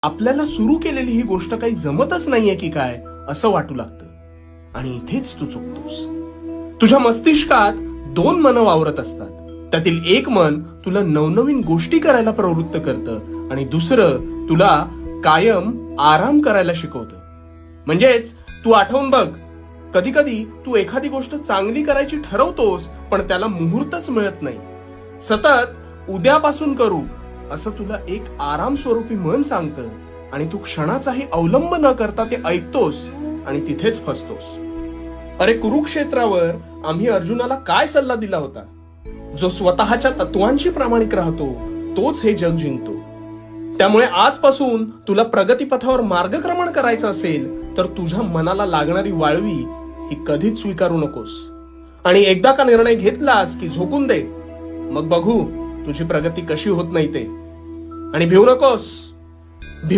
आपल्याला सुरू केलेली ही गोष्ट काही जमतच नाहीये की काय असं वाटू लागतं. आणि इथेच तू चुकतोस. तुझ्या मस्तिष्कात दोन मन वावरत असतात. त्यातील एक मन तुला नवनवीन गोष्टी करायला प्रवृत्त करतं आणि दुसरं तुला कायम आराम करायला शिकवतं. म्हणजेच तू आठवून बघ, कधी कधी तू एखादी गोष्ट चांगली करायची ठरवतोस पण त्याला मुहूर्तच मिळत नाही. सतत उद्यापासून करू असं तुला एक आराम स्वरूपी मन सांगतं आणि तू क्षणाचाही अवलंब न करता ते ऐकतोस आणि तिथेच फसतोस. अरे कुरुक्षेत्रावर आम्ही अर्जुनाला काय सल्ला दिला होता? जो स्वतःच्या तत्वांशी प्रामाणिक राहतो तोच हे जग जिंकतो. त्यामुळे आजपासून तुला प्रगतीपथावर मार्गक्रमण करायचं असेल तर तुझ्या मनाला लागणारी वाळवी ही कधीच स्वीकारू नकोस. आणि एकदा का निर्णय घेतलास की झोकून दे, मग बघू तुझी प्रगती कशी होत नाही ते. आणि भिवू नकोस.